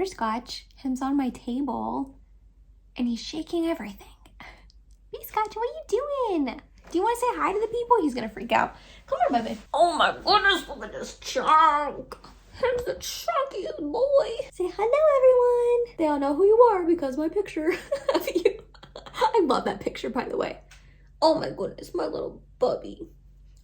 butterscotch. Him's on my table and he's shaking everything. B-Scotch, what are you doing? Do you want to say hi to the people? He's gonna freak out. Come here, baby. Oh my goodness, look at this chunk. He's the chunkiest boy. Say hello, everyone. They all know who you are because my picture of you. I love that picture, by the way. Oh my goodness, my little bubby.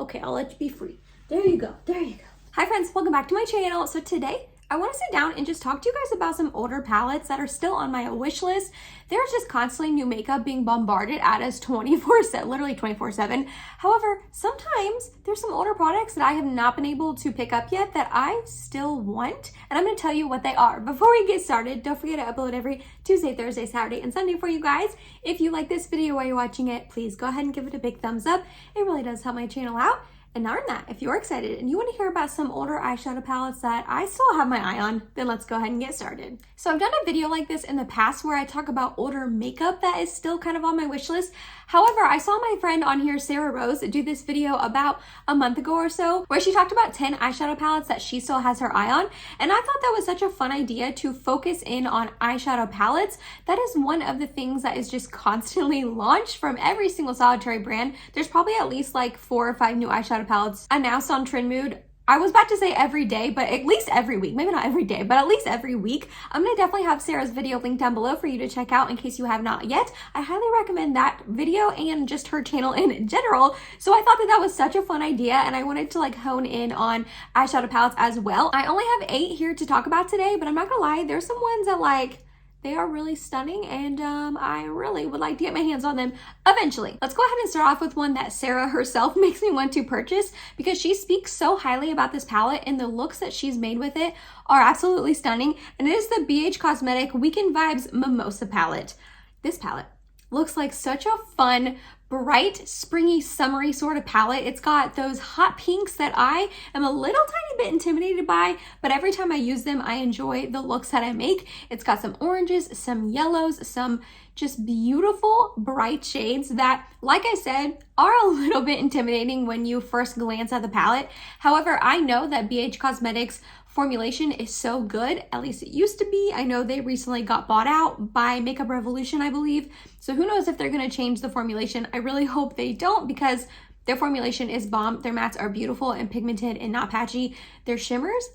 Okay, I'll let you be free. There you go, there you go. Hi friends, welcome back to my channel. So today, I want to sit down and just talk to you guys about some older palettes that are still on my wish list. There's just constantly new makeup being bombarded at us 24/7, literally 24/7. However, sometimes there's some older products that I have not been able to pick up yet that I still want, and I'm going to tell you what they are. Before we get started, don't forget to upload every Tuesday, Thursday, Saturday, and Sunday for you guys. If you like this video while you're watching it, please go ahead and give it a big thumbs up. It really does help my channel out. And not only that, if you're excited and you want to hear about some older eyeshadow palettes that I still have my eye on, then let's go ahead and get started. So I've done a video like this in the past where I talk about older makeup that is still kind of on my wish list. However, I saw my friend on here, Sarah Rose, do this video about a month ago or so where she talked about 10 eyeshadow palettes that she still has her eye on. And I thought that was such a fun idea to focus in on eyeshadow palettes. That is one of the things that is just constantly launched from every single solitary brand. There's probably at least like 4 or 5 new eyeshadow palettes announced on Trend Mood. I was about to say every day, but at least every week. Maybe not every day, but at least every week. I'm going to definitely have Sarah's video linked down below for you to check out in case you have not yet. I highly recommend that video and just her channel in general. So I thought that that was such a fun idea, and I wanted to like hone in on eyeshadow palettes as well. I only have 8 here to talk about today, but I'm not gonna lie, there's some ones that like they are really stunning, and I really would like to get my hands on them eventually. Let's go ahead and start off with one that Sarah herself makes me want to purchase because she speaks so highly about this palette, and the looks that she's made with it are absolutely stunning. And it is the BH Cosmetic Weekend Vibes Mimosa palette. This palette looks like such a fun, bright, springy, summery sort of palette. It's got those hot pinks that I am a little tiny bit intimidated by, but every time I use them, I enjoy the looks that I make. It's got some oranges, some yellows, some just beautiful, bright shades that, like I said, are a little bit intimidating when you first glance at the palette. However, I know that BH Cosmetics formulation is so good, at least it used to be. I know they recently got bought out by Makeup Revolution, I believe. So who knows if they're gonna change the formulation. I really hope they don't because their formulation is bomb. Their mattes are beautiful and pigmented and not patchy. Their shimmers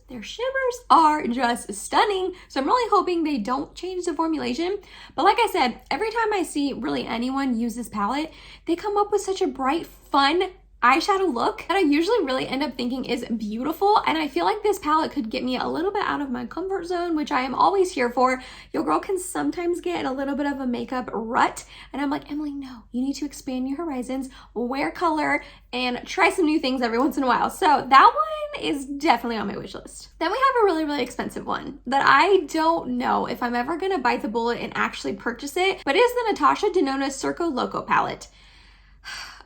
are just stunning. So I'm really hoping they don't change the formulation. But like I said, every time I see really anyone use this palette, they come up with such a bright, fun eyeshadow look that I usually really end up thinking is beautiful. And I feel like this palette could get me a little bit out of my comfort zone, which I am always here for. Your girl can sometimes get in a little bit of a makeup rut, and I'm like, Emily, no, you need to expand your horizons, wear color, and try some new things every once in a while. So that one is definitely on my wish list. Then we have a really, really expensive one that I don't know if I'm ever gonna bite the bullet and actually purchase it, but it is the Natasha Denona Circo Loco palette.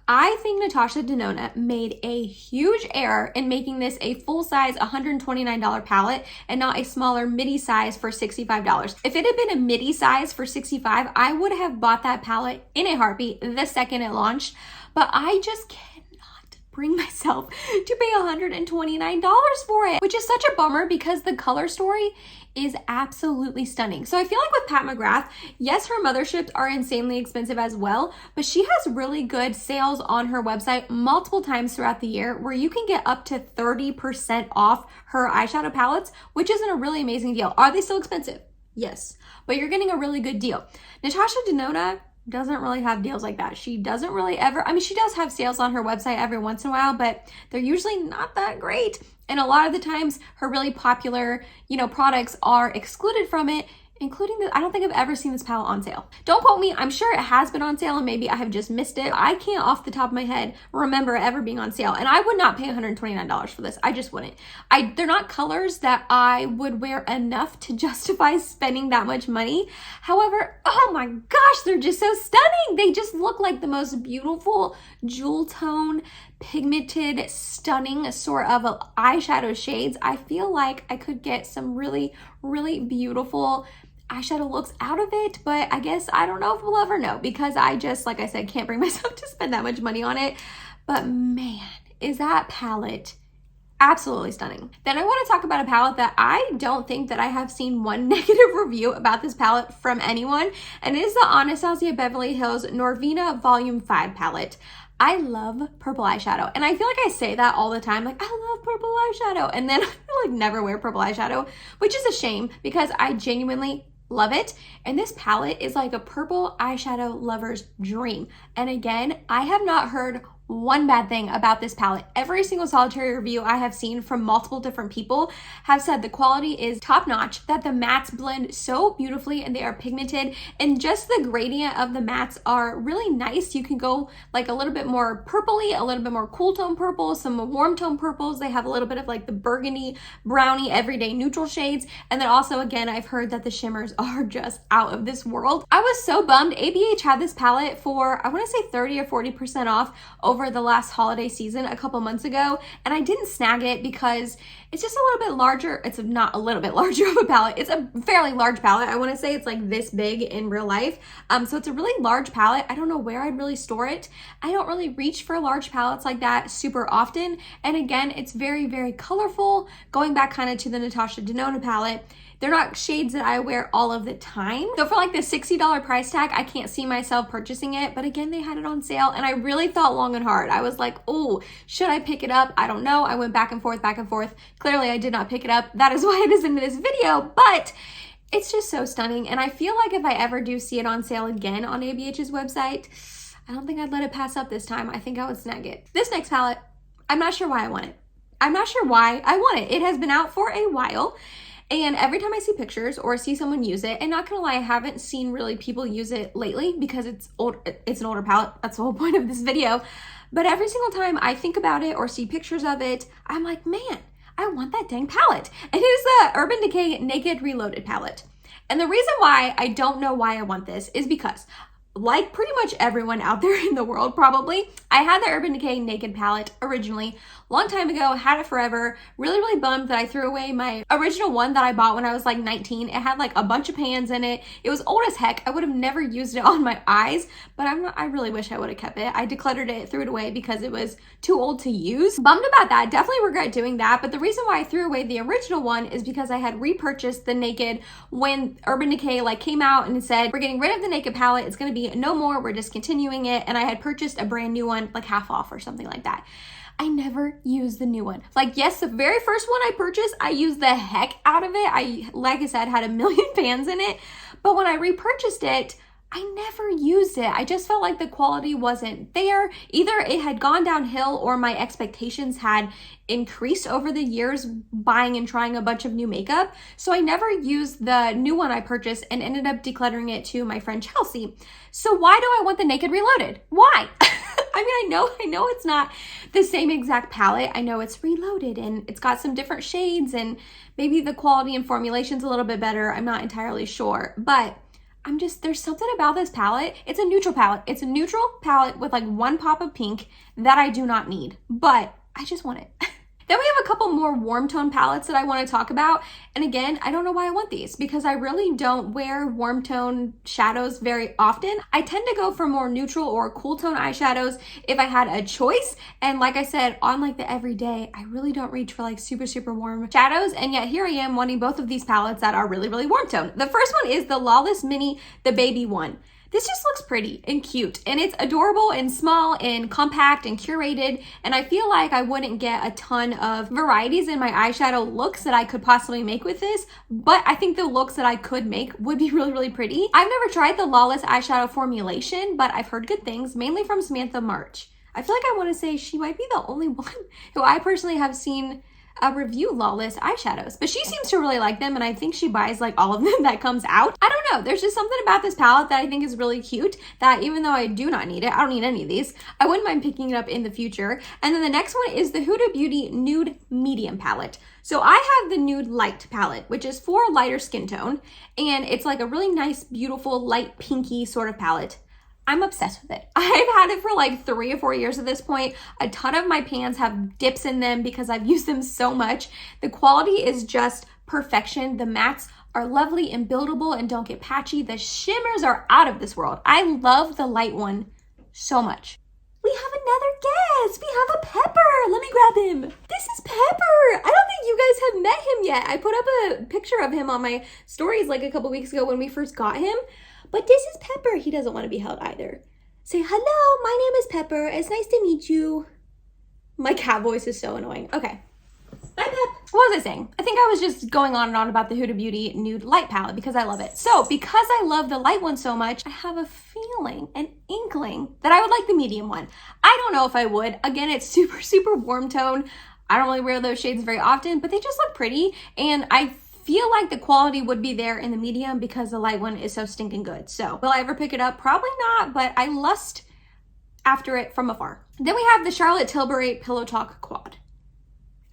I think Natasha Denona made a huge error in making this a full-size $129 palette and not a smaller midi size for $65. If it had been a midi size for $65, I would have bought that palette in a heartbeat the second it launched, but I just cannot bring myself to pay $129 for it, which is such a bummer because the color story is absolutely stunning. So I feel like with Pat McGrath, yes, her motherships are insanely expensive as well, but she has really good sales on her website multiple times throughout the year where you can get up to 30% off her eyeshadow palettes, which isn't a really amazing deal. Are they still expensive? Yes, but you're getting a really good deal. Natasha Denona doesn't really have deals like that. She doesn't really ever, I mean, she does have sales on her website every once in a while, but they're usually not that great. And a lot of the times her really popular, products are excluded from it, including I don't think I've ever seen this palette on sale. Don't quote me, I'm sure it has been on sale and maybe I have just missed it. I can't off the top of my head remember it ever being on sale, and I would not pay $129 for this. I just wouldn't. They're not colors that I would wear enough to justify spending that much money. However, oh my gosh, they're just so stunning. They just look like the most beautiful jewel tone, pigmented, stunning sort of eyeshadow shades. I feel like I could get some really, really beautiful eyeshadow looks out of it, but I guess I don't know if we'll ever know because I just, like I said, can't bring myself to spend that much money on it. But man, is that palette Absolutely stunning. Then I want to talk about a palette that I don't think that I have seen one negative review about this palette from anyone, and it is the Anastasia Beverly Hills Norvina Volume 5 palette. I love purple eyeshadow, and I feel like I say that all the time, like, I love purple eyeshadow, and then I like never wear purple eyeshadow, which is a shame because I genuinely love it. And this palette is like a purple eyeshadow lover's dream. And again, I have not heard one bad thing about this palette. Every single solitary review I have seen from multiple different people have said the quality is top notch, that the mattes blend so beautifully and they are pigmented, and just the gradient of the mattes are really nice. You can go like a little bit more purpley, a little bit more cool tone purple, some warm tone purples. They have a little bit of like the burgundy, brownie, everyday neutral shades. And then also, again, I've heard that the shimmers are just out of this world. I was so bummed. ABH had this palette for, I want to say 30 or 40% off over the last holiday season a couple months ago, and I didn't snag it because it's just a little bit larger. It's not a little bit larger of a palette. It's a fairly large palette. I want to say it's like this big in real life. So it's a really large palette. I don't know where I'd really store it. I don't really reach for large palettes like that super often. And again, it's very, very colorful. Going back kind of to the Natasha Denona palette, they're not shades that I wear all of the time. So for like the $60 price tag, I can't see myself purchasing it. But again, they had it on sale and I really thought long and hard. I was like, oh, should I pick it up? I don't know. I went back and forth, back and forth. Clearly I did not pick it up. That is why it is in this video, but it's just so stunning. And I feel like if I ever do see it on sale again on ABH's website, I don't think I'd let it pass up this time. I think I would snag it. This next palette, I'm not sure why I want it. I'm not sure why I want it. It has been out for a while. And every time I see pictures or see someone use it, and not gonna lie, I haven't seen really people use it lately because it's old. It's an older palette. That's the whole point of this video. But every single time I think about it or see pictures of it, I'm like, man, I want that dang palette. And it is the Urban Decay Naked Reloaded palette. And the reason why I don't know why I want this is because, like pretty much everyone out there in the world probably, I had the Urban Decay Naked palette originally, long time ago, had it forever, really bummed that I threw away my original one that I bought when I was like 19. It had like a bunch of pans in it. It was old as heck. I would have never used it on my eyes, but I really wish I would have kept it. I decluttered it, threw it away because it was too old to use. Bummed about that, definitely regret doing that, but the reason why I threw away the original one is because I had repurchased the Naked when Urban Decay like came out and said, we're getting rid of the Naked palette, it's gonna be no more, we're discontinuing it, and I had purchased a brand new one, like half off or something like that. I never used the new one. Like, yes, the very first one I purchased, I used the heck out of it. Like I said, had a million pans in it, but when I repurchased it, I never used it. I just felt like the quality wasn't there. Either it had gone downhill or my expectations had increased over the years buying and trying a bunch of new makeup. So I never used the new one I purchased and ended up decluttering it to my friend Chelsea. So why do I want the Naked Reloaded? Why? I mean, I know it's not the same exact palette. I know it's reloaded and it's got some different shades and maybe the quality and formulation's a little bit better. I'm not entirely sure, but there's something about this palette. It's a neutral palette. It's a neutral palette with like one pop of pink that I do not need, but I just want it. Then we have a couple more warm tone palettes that I want to talk about. And again, I don't know why I want these because I really don't wear warm tone shadows very often. I tend to go for more neutral or cool tone eyeshadows if I had a choice. And like I said, on like the everyday, I really don't reach for like super warm shadows. And yet here I am wanting both of these palettes that are really warm tone. The first one is the Lawless Mini, the baby one. This just looks pretty and cute, and it's adorable and small and compact and curated, and I feel like I wouldn't get a ton of varieties in my eyeshadow looks that I could possibly make with this, but I think the looks that I could make would be really pretty. I've never tried the Lawless eyeshadow formulation, but I've heard good things, mainly from Samantha March. I feel like I want to say she might be the only one who I personally have seen review Lawless eyeshadows, but she seems to really like them, and I think she buys like all of them that comes out. I don't know, there's just something about this palette that I think is really cute that even though I do not need it, I don't need any of these, I wouldn't mind picking it up in the future. And then the next one is the Huda Beauty Nude Medium palette. So I have the Nude Light palette, which is for a lighter skin tone, and it's like a really nice, beautiful, light pinky sort of palette. I'm obsessed with it. I've had it for like 3 or 4 years at this point. A ton of my pans have dips in them because I've used them so much. The quality is just perfection. The mattes are lovely and buildable and don't get patchy. The shimmers are out of this world. I love the light one so much. We have another guest. We have a Pepper. Let me grab him. This is Pepper. I don't think you guys have met him yet. I put up a picture of him on my stories like a couple weeks ago when we first got him. But this is Pepper. He doesn't want to be held either. Say, hello, my name is Pepper. It's nice to meet you. My cat voice is so annoying. Okay. Bye, Pep. What was I saying? I think I was just going on and on about the Huda Beauty Nude Light Palette because I love it. So because I love the light one so much, I have a feeling, an inkling, that I would like the medium one. I don't know if I would. Again, it's super, super warm tone. I don't really wear those shades very often, but they just look pretty. And I feel like the quality would be there in the medium because the light one is so stinking good. So will I ever pick it up? Probably not, but I lust after it from afar. Then we have the Charlotte Tilbury Pillow Talk Quad.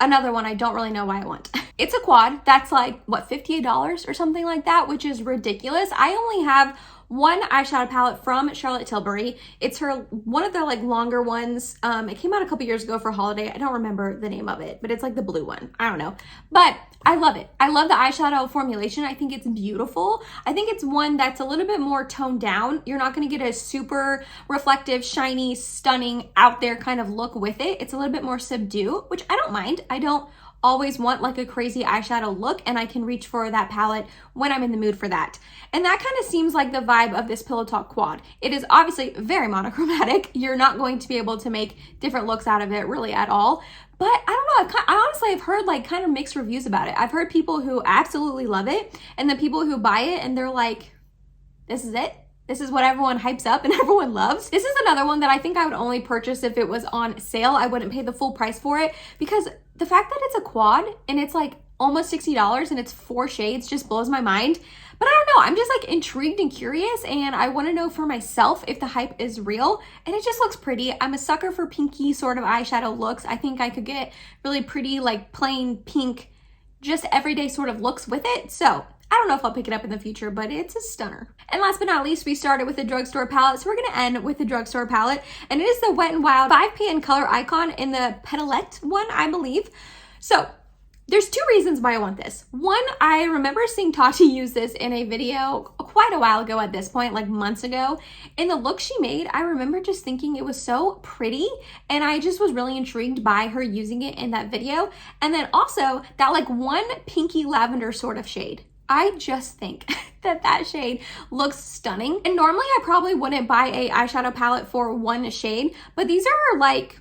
Another one I don't really know why I want. It's a quad that's like, what, $58 or something like that, which is ridiculous. I only have one eyeshadow palette from Charlotte Tilbury. It's one of their like longer ones. It came out a couple years ago for holiday. I don't remember the name of it, but it's like the blue one. I don't know, but I love it. I love the eyeshadow formulation. I think it's beautiful. I think it's one that's a little bit more toned down. You're not gonna get a super reflective, shiny, stunning, out there kind of look with it. It's a little bit more subdued, which I don't mind. I don't always want like a crazy eyeshadow look, and I can reach for that palette when I'm in the mood for that. And that kind of seems like the vibe of this Pillow Talk Quad. It is obviously very monochromatic. You're not going to be able to make different looks out of it really at all. But I don't know, I honestly have heard like kind of mixed reviews about it. I've heard people who absolutely love it, and then people who buy it and they're like, this is it? This is what everyone hypes up and everyone loves. This is another one that I think I would only purchase if it was on sale. I wouldn't pay the full price for it because the fact that it's a quad and it's like almost $60 and it's 4 shades just blows my mind. But I don't know, I'm just like intrigued and curious, and I want to know for myself if the hype is real, and it just looks pretty. I'm a sucker for pinky sort of eyeshadow looks. I think I could get really pretty like plain pink, just everyday sort of looks with it. So I don't know if I'll pick it up in the future, but it's a stunner. And last but not least, we started with the drugstore palette. So we're gonna end with the drugstore palette. And it is the Wet n Wild 5pan color icon in the petalette one, I believe. So there's 2 reasons why I want this. One, I remember seeing Tati use this in a video quite a while ago at this point, like months ago. And the look she made, I remember just thinking it was so pretty. And I just was really intrigued by her using it in that video. And then also that like one pinky lavender sort of shade. I just think that shade looks stunning. And normally I probably wouldn't buy a eyeshadow palette for one shade, but these are like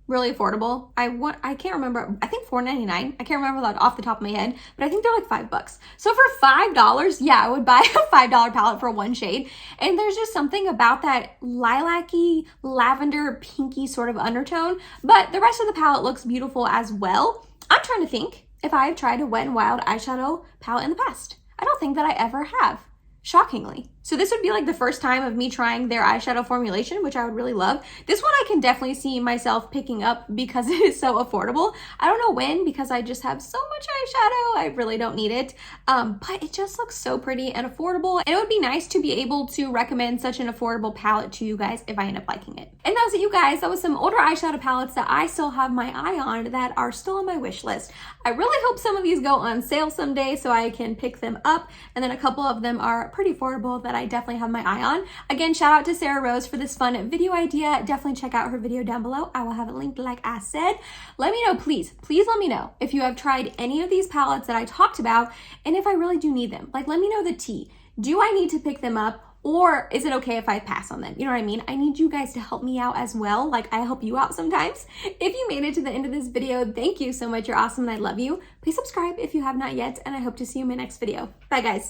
really affordable. I can't remember, I think $4.99. I can't remember that off the top of my head, but I think they're like $5. So for $5, yeah, I would buy a $5 palette for one shade. And there's just something about that lilac-y, lavender, pinky sort of undertone, but the rest of the palette looks beautiful as well. I'm trying to think if I have tried a Wet n Wild eyeshadow palette in the past. I don't think that I ever have, shockingly. So this would be like the first time of me trying their eyeshadow formulation, which I would really love. This one I can definitely see myself picking up because it is so affordable. I don't know when, because I just have so much eyeshadow. I really don't need it. But it just looks so pretty and affordable. And it would be nice to be able to recommend such an affordable palette to you guys if I end up liking it. And that was it, you guys. That was some older eyeshadow palettes that I still have my eye on that are still on my wish list. I really hope some of these go on sale someday so I can pick them up. And then a couple of them are pretty affordable that I definitely have my eye on. Again, shout out to Sarah Rose for this fun video idea. Definitely check out her video down below. I will have it linked like I said. Let me know, please let me know if you have tried any of these palettes that I talked about and if I really do need them. Like, let me know the tea. Do I need to pick them up? Or is it okay if I pass on them? You know what I mean? I need you guys to help me out as well. Like I help you out sometimes. If you made it to the end of this video, thank you so much. You're awesome and I love you. Please subscribe if you have not yet, and I hope to see you in my next video. Bye guys.